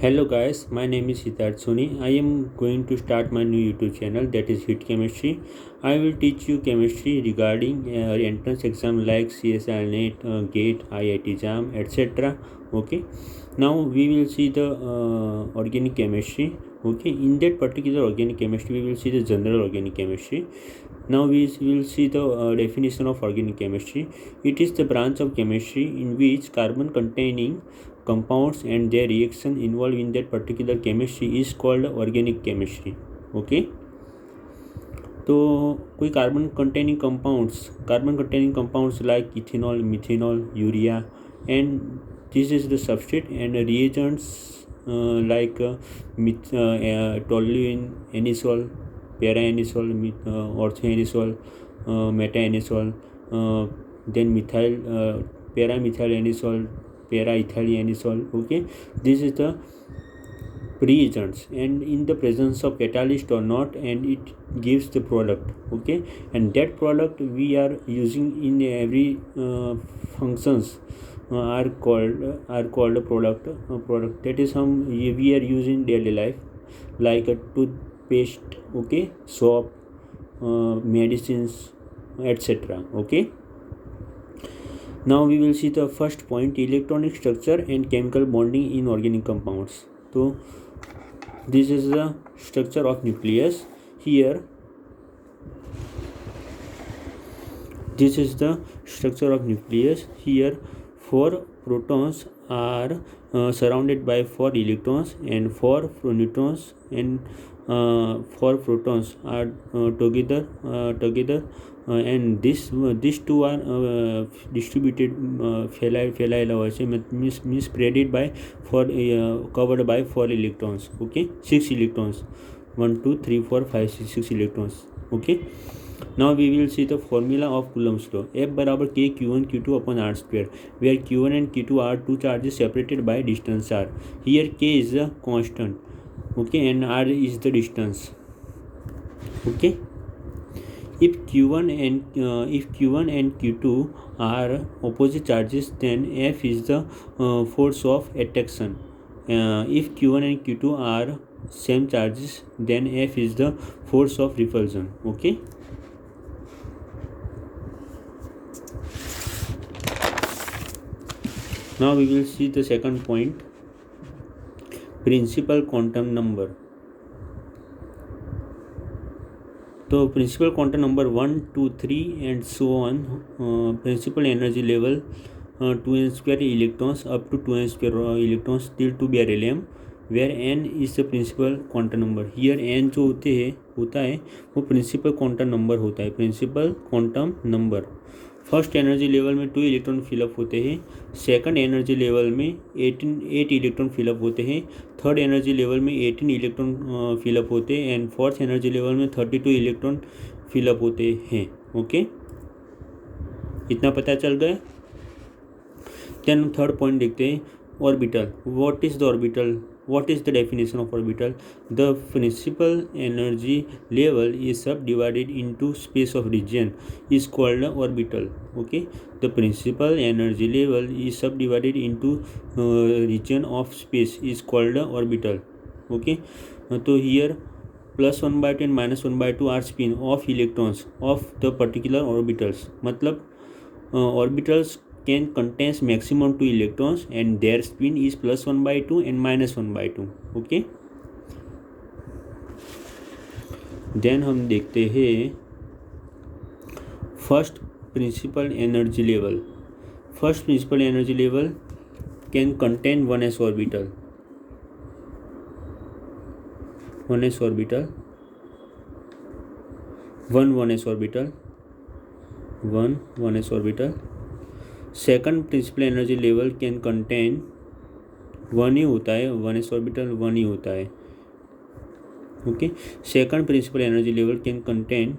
Hello guys, my name is Siddharth Soni. I am going to start my new YouTube channel, that is Hit Chemistry. I will teach you chemistry regarding entrance exam like CSIR NET, GATE, IIT JAM, etc. Okay. Now we will see the organic chemistry. Okay. In that particular organic chemistry, we will see the general organic chemistry. Now we will see the definition of organic chemistry. It is the branch of chemistry in which carbon containing compounds and their reaction involved in that particular chemistry is called organic chemistry. Okay. तो कोई carbon containing compounds like ethanol, methanol, urea and this is the substrate and reagents like toluene, anisole, para anisole, ortho anisole, Meta anisole, then methyl, para-methyl anisole, para-ethyl anisole. Okay, this is the reagents, and in the presence of catalyst or not, and it gives the product. Okay, and that product we are using in every functions are called a product. That is some we are using daily life, like a toothpaste, okay, soap, medicines, etc. Okay. Now we will see the first point, electronic structure and chemical bonding in organic compounds. So this is the structure of nucleus. Here this is the structure of nucleus. Here 4 protons are surrounded by 4 electrons and 4 neutrons, and 4 protons are together and these two are distributed फैलाएला हुआ है, means spreaded by 4 covered by 4 electrons. Okay, 6 electrons, 1 2 3 4 5 6 electrons. Okay. Now we will see the formula of Coulomb's law. F बराबर K Q1 Q2 upon R square, where Q1 and Q2 are two charges separated by distance R. Here K is the constant, okay, and R is the distance. Okay. If Q1 and Q2 are opposite charges, then F is the force of attraction. If Q1 and Q2 are same charges, then F is the force of repulsion. Okay. Now we will see the second point, principal quantum number. तो principal quantum number 1 2 3 and so on. Principal energy level 2n² electrons up to 2n² electrons till to beryllium, where n is the principal quantum number. Here n जो होता है वो principal quantum number होता है. Principal quantum number first energy level में 2 electron fill up होते हैं, second energy level में 8 इलेक्ट्रॉन फिलअप होते हैं, थर्ड एनर्जी लेवल में 18 इलेक्ट्रॉन फिलअप होते हैं, एंड फोर्थ एनर्जी लेवल में 32 इलेक्ट्रॉन फिलअप होते हैं. ओके, इतना पता चल गया. देन थर्ड पॉइंट देखते हैं, orbital. What is the orbital? What is the definition of orbital? The principal energy level is subdivided into space of region is called orbital. Okay, the principal energy level is subdivided into region of space is called orbital. Okay, so here +1/2 and -1/2 are spin of electrons of the particular orbitals. मतलब orbitals can contains maximum 2 electrons and their spin is +1/2 and -1/2. Okay. Then हम देखते हैं first principal energy level. First principal energy level can contain 1s orbital, 1s orbital, 1s orbital, 1s orbital. Second principal energy level can contain 1 ही होता है, 1s orbital 1 ही होता है. Okay, second principal energy level can contain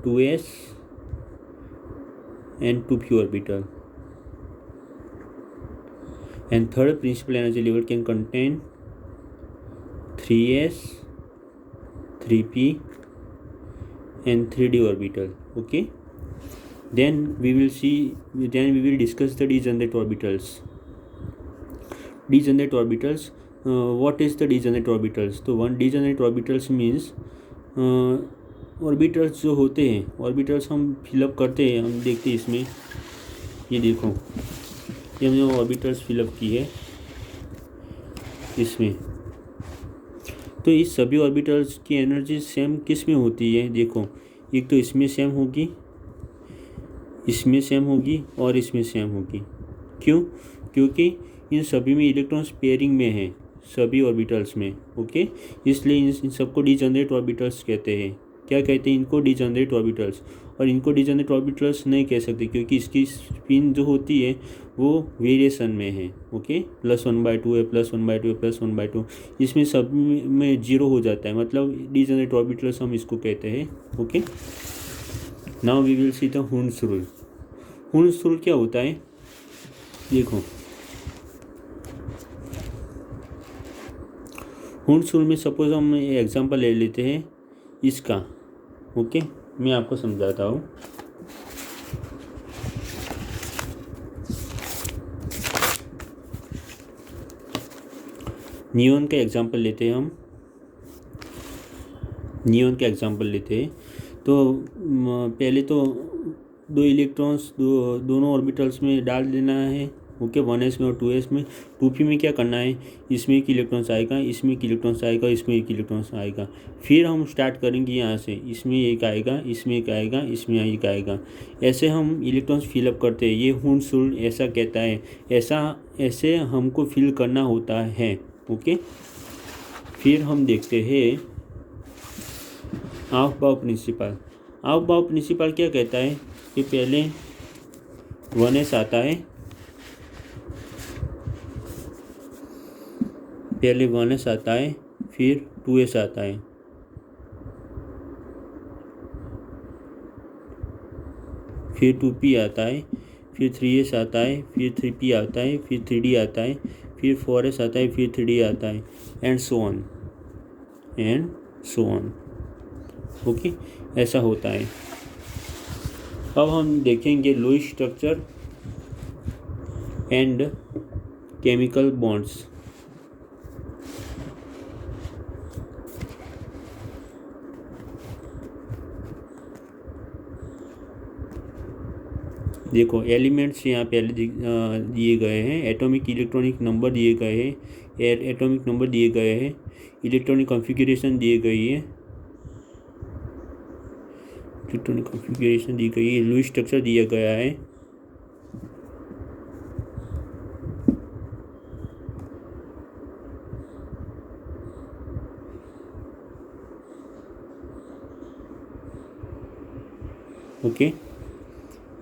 2s and 2p orbital, and third principal energy level can contain 3s, 3p and 3d orbital. Okay. Then we will discuss the degenerate orbitals. Degenerate orbitals, what is the degenerate orbitals. तो one degenerate orbitals means orbitals जो होते हैं, orbitals हम fill up करते हैं, हम देखते हैं इसमें, ये देखो, ये हमने ऑर्बिटल्स फिलअप की है इसमें। तो इस सभी ऑर्बिटल्स की एनर्जी सेम किस में होती है, देखो, एक तो इसमें सेम होगी, इसमें सेम होगी और इसमें सेम होगी। क्यों? क्योंकि इन सभी में इलेक्ट्रॉन्स पेयरिंग में है, सभी ऑर्बिटल्स में, ओके। इसलिए इन सबको डीजेनरेट ऑर्बिटल्स कहते हैं। क्या कहते हैं इनको? Degenerate orbitals. और इनको डीजेनरेट ऑर्बिटल्स नहीं कह सकते क्योंकि इसकी स्पिन जो होती है वो वेरिएशन में है, ओके। +1/2 है, +1/2 है, +1/2, इसमें सब में 0 हो जाता है, मतलब डीजेनरेट ऑर्बिटल्स हम इसको कहते हैं, okay. Now we will see the Hund's rule. Hund's rule क्या होता है, देखो, हुन्स रूल में सपोज हम एग्जांपल ले लेते हैं इसका, ओके, मैं आपको समझाता हूँ। नियॉन का एग्जांपल लेते हैं हम, नियॉन का एग्जांपल लेते हैं। तो पहले तो दो इलेक्ट्रॉन्स दोनों ऑर्बिटल्स में डाल देना है, ओके, 1s में और 2s में। 2p में क्या करना है, इसमें एक इलेक्ट्रॉन्स आएगा, इसमें एक इलेक्ट्रॉन्स आएगा, इसमें एक इलेक्ट्रॉन्स आएगा। फिर हम स्टार्ट करेंगे यहाँ से, इसमें एक आएगा, इसमें एक आएगा, इसमें एक आएगा, ऐसे हम इलेक्ट्रॉन्स फिलअप करते हैं। ये हुन्स रूल ऐसा कहता है, ऐसे हमको फिल करना होता है, ओके। फिर हम देखते हैं ऑफ-बाउ प्रिंसिपल। ऑफ-बाउ प्रिंसिपल क्या कहता है कि पहले 1s आता है, पहले 1s आता है, फिर 2s आता है, फिर 2p आता है, फिर 3s आता है, फिर 3p आता है, फिर 3d आता है, फिर 4s आता है, फिर 3d आता है, and so on, and so on, okay. ऐसा होता है। अब हम देखेंगे Lewis structure and chemical bonds. देखो, एलिमेंट्स यहाँ पहले दिए गए हैं, एटॉमिक इलेक्ट्रॉनिक नंबर दिए गए हैं, एटॉमिक नंबर दिए गए हैं, इलेक्ट्रॉनिक कॉन्फ़िगरेशन दिए गई है, इलेक्ट्रॉनिक कॉन्फ़िगरेशन दी गई है, लुईस स्ट्रक्चर दिया गया है, ओके,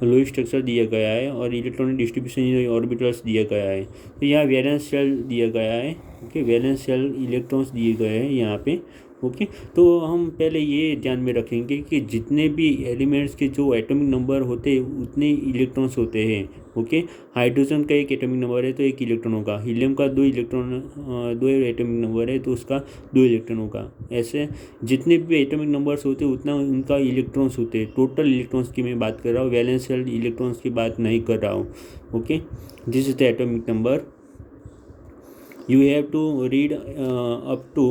लुईस स्ट्रक्चर दिया गया है और इलेक्ट्रॉनिक डिस्ट्रीब्यूशन ऑर्बिटल्स दिया गया है। तो यहाँ वैलेंस शेल दिया गया है, ओके, वैलेंस शेल इलेक्ट्रॉन्स दिए गए हैं यहाँ पे, ओके। तो हम पहले ये ध्यान में रखेंगे कि जितने भी एलिमेंट्स के जो एटॉमिक नंबर होते हैं उतने इलेक्ट्रॉन्स होते हैं, ओके। हाइड्रोजन का एक एटॉमिक नंबर है तो एक इलेक्ट्रॉन होगा, हीलियम का दो एटॉमिक नंबर है तो उसका 2 इलेक्ट्रॉन होगा। ऐसे जितने भी एटॉमिक नंबर्स होते हैं उतना उनका इलेक्ट्रॉन्स होते हैं। टोटल इलेक्ट्रॉन्स की मैं बात कर रहा हूँ, वैलेंस शेल इलेक्ट्रॉन्स की बात नहीं कर रहा हूँ, okay. This is the atomic number. You have to read up to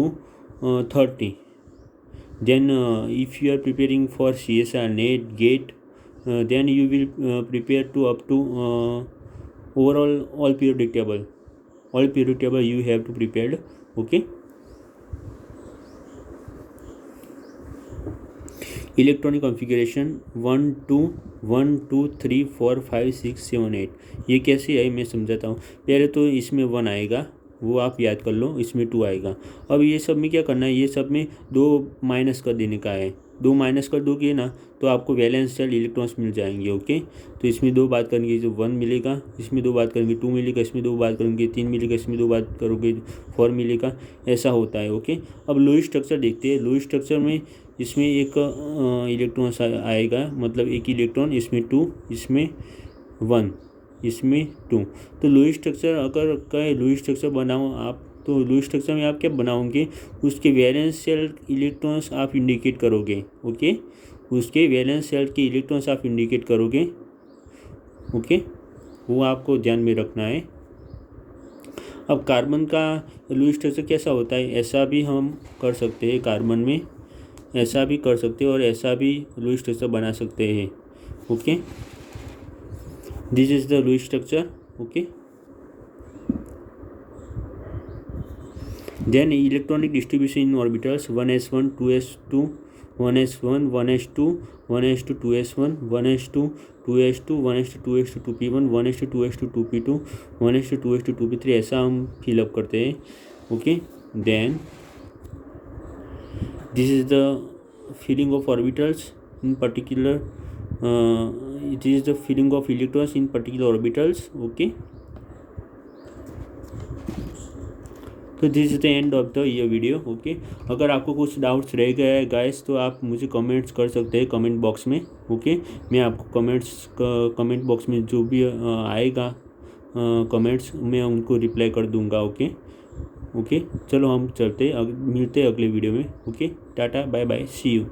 30. Then if you are preparing for CSR NET GATE, then you will prepare to up to overall all periodic table. All periodic table you have to prepare, okay. Electronic configuration 1 2 1 2 3 4 5 6 7 8 ये कैसे है मैं समझाता हूँ। पहले तो इसमें 1 आएगा, वो आप याद कर लो, इसमें 2 आएगा। अब ये सब में क्या करना है, ये सब में 2 माइनस कर देने का है। 2 माइनस कर दोगे ना तो आपको वैलेंस शेल इलेक्ट्रॉन्स मिल जाएंगे, ओके। तो इसमें 2 बात करेंगे जो 1 मिलेगा, इसमें 2 बात करेंगे 2 मिलेगा, इसमें 2 बात करेंगे 3 मिलेगा, इसमें 2 बात करोगे 4 मिलेगा, ऐसा होता है, ओके। अब लुईस स्ट्रक्चर देखते हैं। लुईस स्ट्रक्चर में इसमें एक इलेक्ट्रॉन आएगा, मतलब एक इलेक्ट्रॉन, इसमें 2, इसमें 1, इसमें 2। तो लुईस स्ट्रक्चर अगर कहे लुईस स्ट्रक्चर बनाओ आप, तो लुईस स्ट्रक्चर में आप क्या बनाओगे, उसके वैलेंस शेल इलेक्ट्रॉन्स आप इंडिकेट करोगे, ओके। उसके वैलेंस शेल के इलेक्ट्रॉन्स आप इंडिकेट करोगे, ओके, वो आपको ध्यान में रखना है। अब कार्बन का लुईस स्ट्रक्चर कैसा होता है, ऐसा भी हम कर सकते हैं, कार्बन में ऐसा भी कर सकते हैं और ऐसा भी लुईस स्ट्रक्चर बना सकते हैं। Okay, this is the Lewis structure. Okay, then electronic distribution in orbitals 1s1 2s2 1s1 1s2 1s2 2s1 1s2 2s2 1s2 2s2 2p1 1s2 2s2 2p2 1s2 2s2 2p3 ऐसा हम fill up करते हैं। Okay, then this is the filling of orbitals in particular, it is the filling of electrons in particular orbitals. Okay, तो this is the end of the ये video. Okay, अगर आपको कुछ doubts रह गए हैं गाइस तो आप मुझे कमेंट्स कर सकते हैं कमेंट बॉक्स में। ओके, मैं आपको कमेंट बॉक्स में जो भी आएगा कमेंट्स मैं उनको रिप्लाई कर दूंगा। ओके ओके, चलो हम चलते मिलते हैं अगले वीडियो में। Okay, tata bye bye, see you.